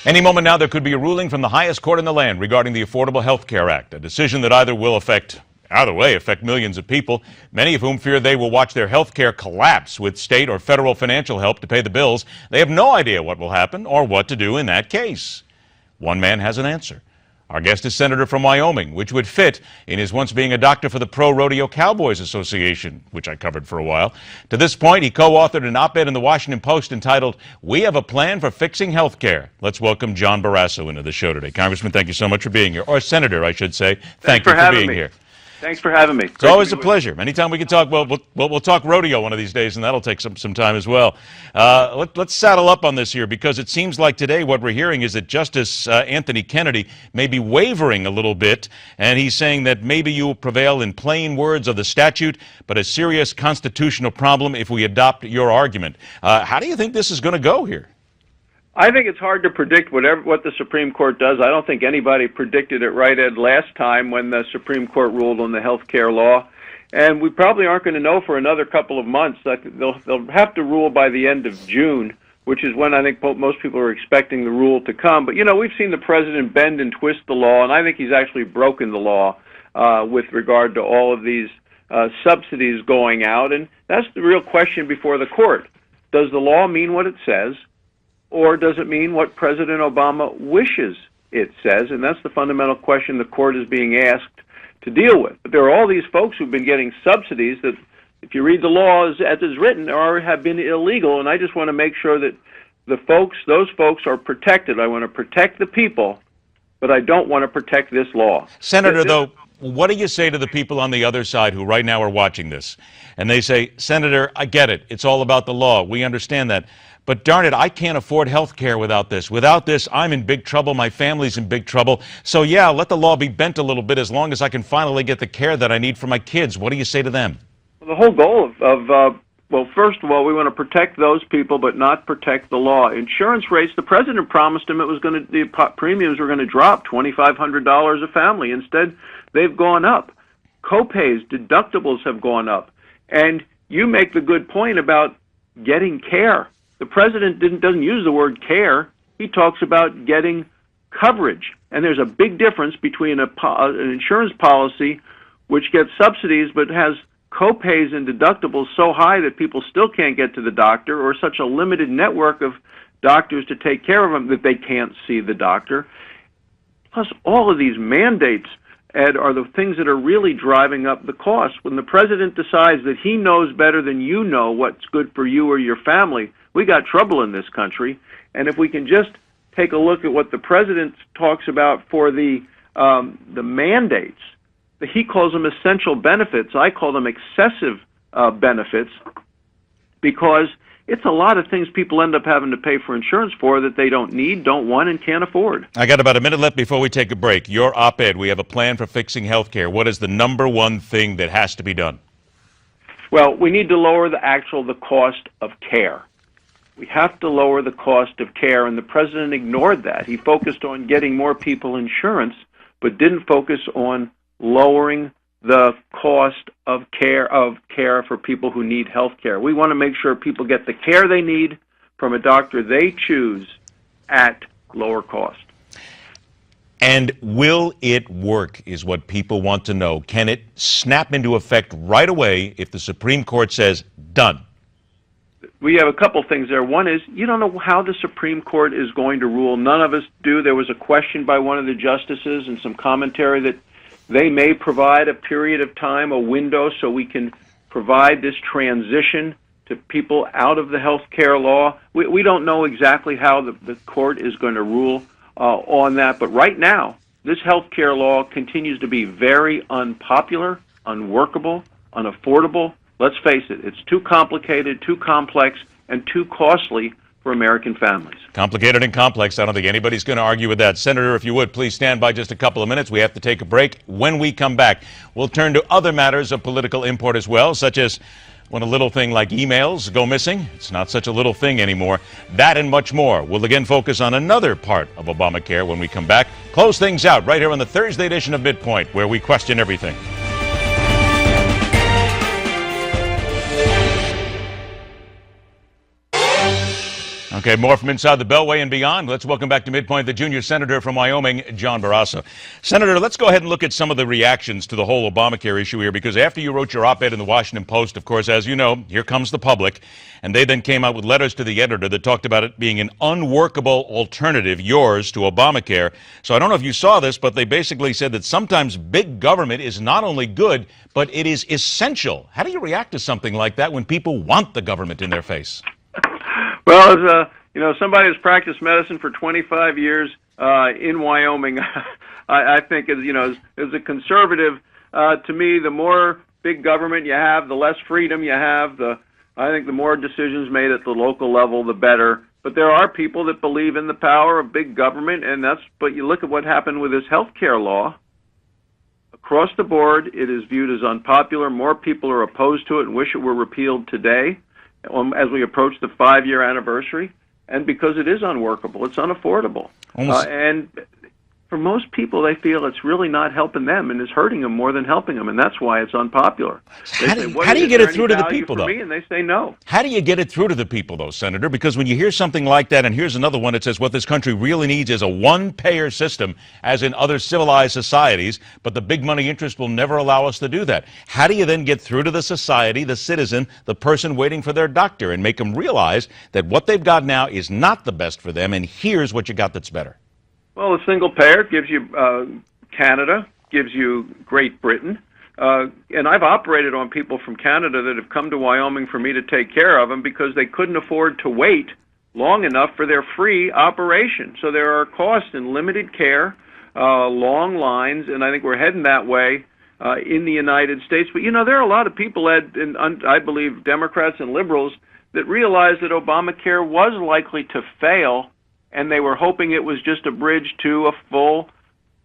Any moment now, there could be a ruling from the highest court in the land regarding the Affordable Health Care Act, a decision that either affect millions of people, many of whom fear they will watch their health care collapse with state or federal financial help to pay the bills. They have no idea what will happen or what to do in that case. One man has an answer. Our guest is Senator from Wyoming, which would fit in his once being a doctor for the Pro Rodeo Cowboys Association, which I covered for a while. To this point, he co-authored an op-ed in the Washington Post entitled, "We Have a Plan for Fixing Health Care." Let's welcome John Barasso into the show today. Congressman, thank you so much for being here. Or Senator, I should say. Thank you for being here. Thanks for having me. It's always a pleasure. Anytime we can talk, we'll talk rodeo one of these days, and that'll take some time as well. Let's saddle up on this here, because it seems like today what we're hearing is that Justice Anthony Kennedy may be wavering a little bit, and he's saying that maybe you will prevail in plain words of the statute, but a serious constitutional problem if we adopt your argument. How do you think this is going to go here? I think it's hard to predict what the Supreme Court does. I don't think anybody predicted it right, Ed, last time when the Supreme Court ruled on the health care law. And we probably aren't going to know for another couple of months. They'll have to rule by the end of June, which is when I think most people are expecting the rule to come. But, you know, we've seen the president bend and twist the law, and I think he's actually broken the law with regard to all of these subsidies going out. And that's the real question before the court. Does the law mean what it says? Or does it mean what President Obama wishes it says? And that's the fundamental question the court is being asked to deal with. But there are all these folks who've been getting subsidies that, if you read the law as it's written, have been illegal. And I just want to make sure that those folks are protected. I want to protect the people, but I don't want to protect this law. Senator, though, what do you say to the people on the other side who right now are watching this? And they say, Senator, I get it. It's all about the law. We understand that. But darn it, I can't afford health care without this. Without this, I'm in big trouble. My family's in big trouble. So, yeah, let the law be bent a little bit as long as I can finally get the care that I need for my kids. What do you say to them? Well, the whole goal well, first of all, we want to protect those people but not protect the law. Insurance rates, the president promised them the premiums were going to drop $2,500 a family. Instead, they've gone up. Copays, deductibles have gone up. And you make the good point about getting care. The president doesn't use the word care. He talks about getting coverage. And there's a big difference between an insurance policy which gets subsidies but has copays and deductibles so high that people still can't get to the doctor, or such a limited network of doctors to take care of them that they can't see the doctor. Plus, all of these mandates, Ed, are the things that are really driving up the cost. When the president decides that he knows better than you know what's good for you or your family, we got trouble in this country. And if we can just take a look at what the president talks about for the mandates, he calls them essential benefits. I call them excessive benefits, because it's a lot of things people end up having to pay for insurance for that they don't need, don't want, and can't afford. I got about a minute left before we take a break. Your op-ed, "We Have a Plan for Fixing Health Care." What is the number one thing that has to be done? Well, we need to lower the cost of care. We have to lower the cost of care, and the president ignored that. He focused on getting more people insurance, but didn't focus on lowering the cost of care for people who need health care. We want to make sure people get the care they need from a doctor they choose at lower cost. And will it work is what people want to know. Can it snap into effect right away if the Supreme Court says done? We have a couple things there. One is, you don't know how the Supreme Court is going to rule. None of us do. There was a question by one of the justices and some commentary that they may provide a period of time, a window, so we can provide this transition to people out of the health care law. We don't know exactly how the court is going to rule on that, but right now, this health care law continues to be very unpopular, unworkable, unaffordable. Let's face it, it's too complicated, too complex, and too costly for American families. Complicated and complex. I don't think anybody's going to argue with that. Senator, if you would, please stand by just a couple of minutes. We have to take a break. When we come back, we'll turn to other matters of political import as well, such as when a little thing like emails go missing. It's not such a little thing anymore. That and much more. We'll again focus on another part of Obamacare when we come back. Close things out right here on the Thursday edition of MidPoint, where we question everything. Okay, more from inside the Beltway and beyond. Let's welcome back to Midpoint the junior senator from Wyoming, John Barasso. Senator, let's go ahead and look at some of the reactions to the whole Obamacare issue here, because after you wrote your op-ed in the Washington Post, of course, as you know, here comes the public, and they then came out with letters to the editor that talked about it being an unworkable alternative, yours, to Obamacare. So I don't know if you saw this, but they basically said that sometimes big government is not only good, but it is essential. How do you react to something like that when people want the government in their face? Well, as somebody who's practiced medicine for 25 years in Wyoming, I think as a conservative, to me, the more big government you have, the less freedom you have. I think the more decisions made at the local level, the better. But there are people that believe in the power of big government, but you look at what happened with this health care law. Across the board, it is viewed as unpopular. More people are opposed to it and wish it were repealed today as we approach the 5-year anniversary. And because it is unworkable, it's unaffordable. And for most people, they feel it's really not helping them and is hurting them more than helping them, and that's why it's unpopular. How do you get it through to the people, though? And they say no. How do you get it through to the people, though, Senator? Because when you hear something like that, and here's another one that says what this country really needs is a one-payer system, as in other civilized societies, but the big money interest will never allow us to do that. How do you then get through to the society, the citizen, the person waiting for their doctor, and make them realize that what they've got now is not the best for them, and here's what you got that's better? Well, a single payer gives you Canada, gives you Great Britain, and I've operated on people from Canada that have come to Wyoming for me to take care of them because they couldn't afford to wait long enough for their free operation. So there are costs in limited care, long lines, and I think we're heading that way in the United States. But, there are a lot of people, Ed, and I believe Democrats and liberals, that realize that Obamacare was likely to fail, and they were hoping it was just a bridge to a full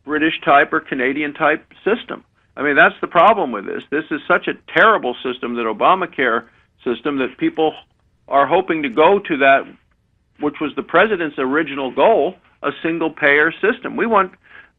British-type or Canadian-type system. I mean, that's the problem with this. This is such a terrible system, that Obamacare system, that people are hoping to go to that, which was the president's original goal, a single-payer system. We want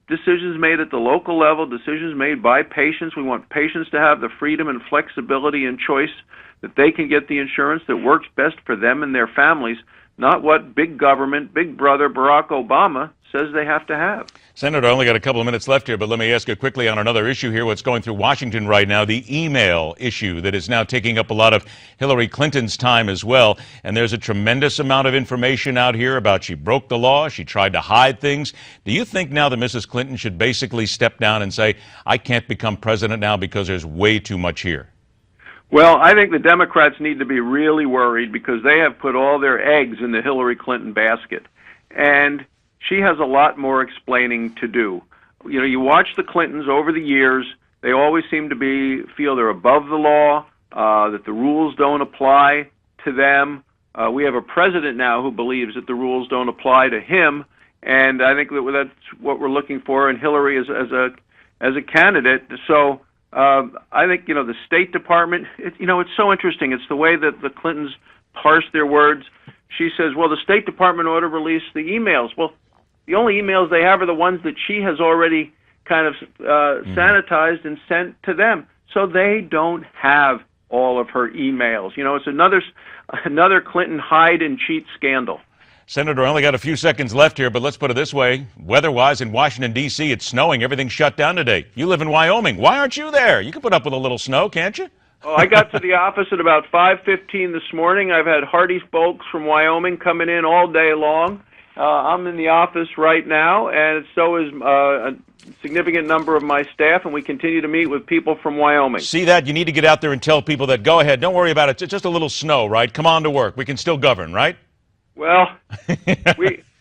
decisions made at the local level, decisions made by patients. We want patients to have the freedom and flexibility and choice that they can get the insurance that works best for them and their families, not what big government, big brother Barack Obama says they have to have. Senator, I only got a couple of minutes left here, but let me ask you quickly on another issue here, what's going through Washington right now, the email issue that is now taking up a lot of Hillary Clinton's time as well. And there's a tremendous amount of information out here about she broke the law, she tried to hide things. Do you think now that Mrs. Clinton should basically step down and say, I can't become president now because there's way too much here? Well, I think the Democrats need to be really worried because they have put all their eggs in the Hillary Clinton basket. And she has a lot more explaining to do. You watch the Clintons over the years, they always seem to feel they're above the law, that the rules don't apply to them. We have a president now who believes that the rules don't apply to him, and I think that's what we're looking for in Hillary as a candidate. So I think, the State Department, it's so interesting. It's the way that the Clintons parse their words. She says, well, the State Department ought to release the emails. Well, the only emails they have are the ones that she has already kind of sanitized and sent to them. So they don't have all of her emails. It's another Clinton hide and cheat scandal. Senator, I only got a few seconds left here, but let's put it this way. Weather-wise in Washington, D.C., it's snowing. Everything's shut down today. You live in Wyoming. Why aren't you there? You can put up with a little snow, can't you? Oh, I got to the office at about 5:15 this morning. I've had hearty folks from Wyoming coming in all day long. I'm in the office right now, and so is a significant number of my staff, and we continue to meet with people from Wyoming. See that? You need to get out there and tell people that, go ahead, don't worry about it. It's just a little snow, right? Come on to work. We can still govern, right? Well,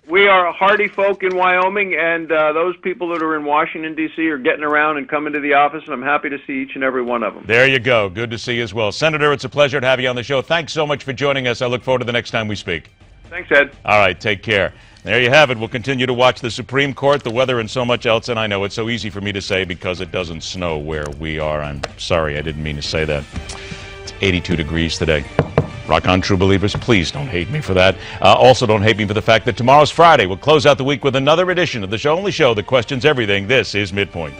we are hardy folk in Wyoming, and those people that are in Washington, D.C. are getting around and coming to the office, and I'm happy to see each and every one of them. There you go. Good to see you as well. Senator, it's a pleasure to have you on the show. Thanks so much for joining us. I look forward to the next time we speak. Thanks, Ed. All right, take care. There you have it. We'll continue to watch the Supreme Court, the weather, and so much else. And I know it's so easy for me to say because it doesn't snow where we are. I'm sorry, I didn't mean to say that. It's 82 degrees today. Rock on, true believers. Please don't hate me for that. Also, don't hate me for the fact that tomorrow's Friday. We'll close out the week with another edition of the only show that questions everything. This is Midpoint.